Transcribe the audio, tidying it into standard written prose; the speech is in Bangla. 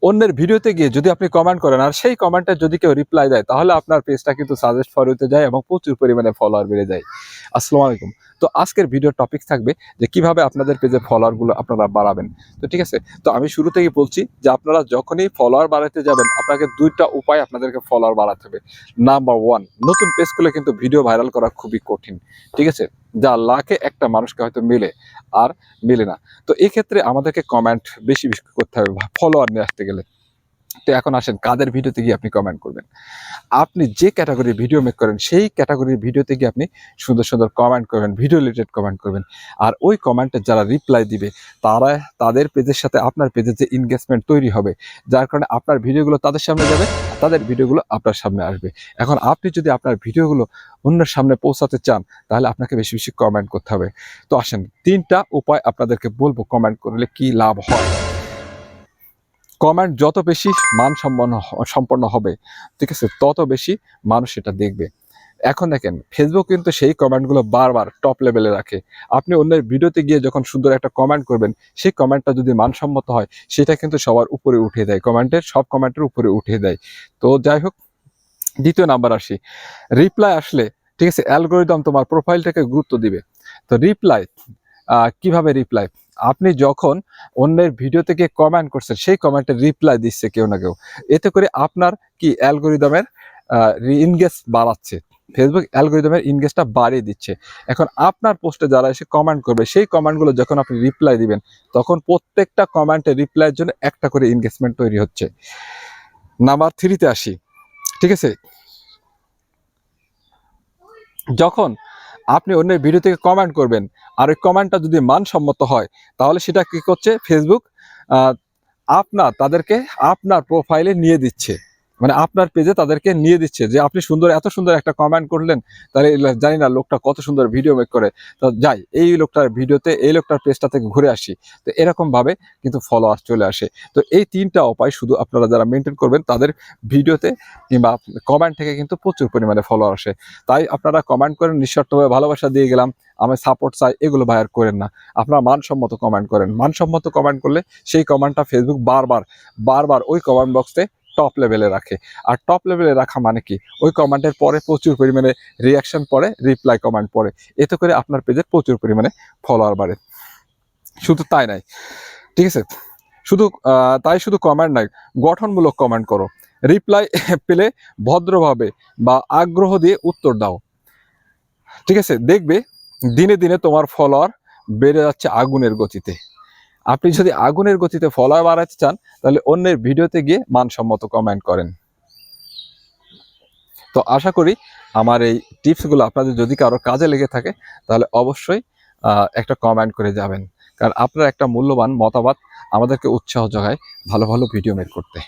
অন্যের ভিডিওতে গিয়ে যদি আপনি কমেন্ট করেন আর সেই কমেন্টে যদি কেউ রিপ্লাই দেয়, তাহলে আপনার পেজটা কিন্তু সাজেস্ট ফর হতে যায় এবং প্রচুর পরিমাণে ফলোয়ার বেড়ে যায়। আসসালামু আলাইকুম। তো আজকের ভিডিওর টপিক থাকবে যে কিভাবে আপনাদের পেজে ফলোয়ারগুলো আপনারা বাড়াবেন। তো ঠিক আছে, তো আমি শুরু থেকেই বলছি যে আপনারা যখনই ফলোয়ার বাড়াতে যাবেন, আপনাকে দুইটা উপায় আপনাদেরকে ফলোয়ার বাড়াতে হবে। নাম্বার ওয়ান, নতুন পেজ খুলে কিন্তু ভিডিও ভাইরাল করা খুবই কঠিন। ঠিক আছে, যা লাখে একটা মানুষকে হয়তো মেলে আর মেলে না। তো এই ক্ষেত্রে আমাদেরকে কমেন্ট বেশি বেশি করতে হবে ফলোয়ার নিয়ে আসতে গেলে। তো এখন আসেন কাদের ভিডিওতে গিয়ে আপনি কমেন্ট করবেন। আপনি যে ক্যাটাগরির ভিডিও মেক করেন সেই ক্যাটাগরির ভিডিওতে গিয়ে আপনি সুন্দর সুন্দর কমেন্ট করবেন, ভিডিও রিলেটেড কমেন্ট করবেন। আর ওই কমেন্টে যারা রিপ্লাই দিবে তাদের পেজের সাথে আপনার পেজের যে এনগেজমেন্ট তৈরি হবে, যার কারণে আপনার ভিডিওগুলো তাদের সামনে যাবে, তাদের ভিডিওগুলো আপনার সামনে আসবে। এখন আপনি যদি আপনার ভিডিওগুলো অন্যের সামনে পৌঁছাতে চান, তাহলে আপনাকে বেশি বেশি কমেন্ট করতে হবে। তো আসেন 3টা উপায় আপনাদেরকে বলবো কমেন্ট করলে কি লাভ হয়। কমেন্ট যত বেশি সম্পন্ন হবে, ঠিক আছে, তত বেশি মানুষ এটা দেখবে। এখন দেখেন ফেসবুক কিন্তু সেই কমেন্টগুলো বারবার টপ লেভেলে রাখে। আপনি অন্যের ভিডিওতে গিয়ে যখন সুন্দর একটা কমেন্ট করবেন, সেই কমেন্টটা যদি মানসম্মত হয়, সেটা কিন্তু সবার উপরে উঠে দেয়, সব কমেন্টের উপরে উঠে দেয়। তো যাই হোক, দ্বিতীয় নাম্বার আসি, রিপ্লাই আসলে, ঠিক আছে, অ্যালগোরিদম তোমার প্রোফাইলটাকে গুরুত্ব দিবে। তো রিপ্লাই কিভাবে রিপ্লাই, আপনি যখন অন্যের ভিডিও থেকে কমেন্ট করছেন, সেই কমেন্টের রিপ্লাই দিচ্ছে কেউ না কেউ, এতে করে আপনার কি অ্যালগোরিদমের ইনগেজ বাড়াচ্ছে। ফেসবুক অ্যালগোরিদমের ইনগেজটা বাড়িয়ে দিচ্ছে। এখন আপনার পোস্টে যারা এসে কমেন্ট করবে, সেই কমেন্টগুলো যখন আপনি রিপ্লাই দিবেন, তখন প্রত্যেকটা কমেন্টের রিপ্লাইয়ের জন্য একটা করে এনগেজমেন্ট তৈরি হচ্ছে। নাম্বার 3তে আসি, ঠিক আছে, যখন আপনি অন্যের ভিডিও থেকে কমেন্ট করবেন আর ওই কমেন্টটা যদি মানসম্মত হয়, তাহলে সেটা কি করছে ফেসবুক, তাদেরকে আপনার প্রোফাইলে নিয়ে দিচ্ছে, মানে আপনার পেজে তাদেরকে নিয়ে দিচ্ছে যে আপনি এত সুন্দর একটা কমেন্ট করলেন, তাহলে জানি না লোকটা কত সুন্দর ভিডিও মেক করে, তো যাই এই লোকটার ভিডিওতে, এই লোকটার পেজটা থেকে ঘুরে আসি। তো এরকম ভাবে কিন্তু ফলোয়ার চলে আসে। তো এই 3টা উপায় শুধু আপনারা যারা মেনটেন করবেন, তাদের ভিডিওতে কিংবা কমেন্ট থেকে কিন্তু প্রচুর পরিমাণে ফলোয়ার আসে। তাই আপনারা কমেন্ট করেন, নিঃশর্তভাবে ভালোবাসা দিয়ে গেলাম, আমি সাপোর্ট চাই, এগুলো ভাইয়ার করেন না। আপনারা মানসম্মত কমেন্ট করেন। মানসম্মত কমেন্ট করলে সেই কমেন্টটা ফেসবুক বারবার ওই কমেন্ট বক্সে টপ লেভেলে রাখে। আর টপ লেভেলে রাখা মানে কি, ওই কমেন্টের পরে প্রচুর পরিমাণে রিয়াকশন পড়ে, রিপ্লাই কমেন্ট পড়ে, এতে করে আপনার পেজে প্রচুর পরিমাণে ফলোয়ার বাড়ে। শুধু তাই নাই, ঠিক আছে, শুধু কমেন্ট নাই, গঠনমূলক কমেন্ট করো। রিপ্লাই পেলে ভদ্রভাবে বা আগ্রহ দিয়ে উত্তর দাও। ঠিক আছে, দেখবে দিনে দিনে তোমার ফলোয়ার বেড়ে যাচ্ছে আগুনের গতিতে। আপনি যদি আগুনের গতিতে ফলোয়ার বাড়াতে চান, তাহলে অন্যের ভিডিওতে গিয়ে মানসম্মত কমেন্ট করেন। তো আশা করি আমার এই টিপসগুলো আপনাদের যদি কারো কাজে লেগে থাকে, তাহলে অবশ্যই একটা কমেন্ট করে যাবেন, কারণ আপনার একটা মূল্যবান মতামত আমাদেরকে উৎসাহ যোগায় ভালো ভালো ভিডিও মেক করতে।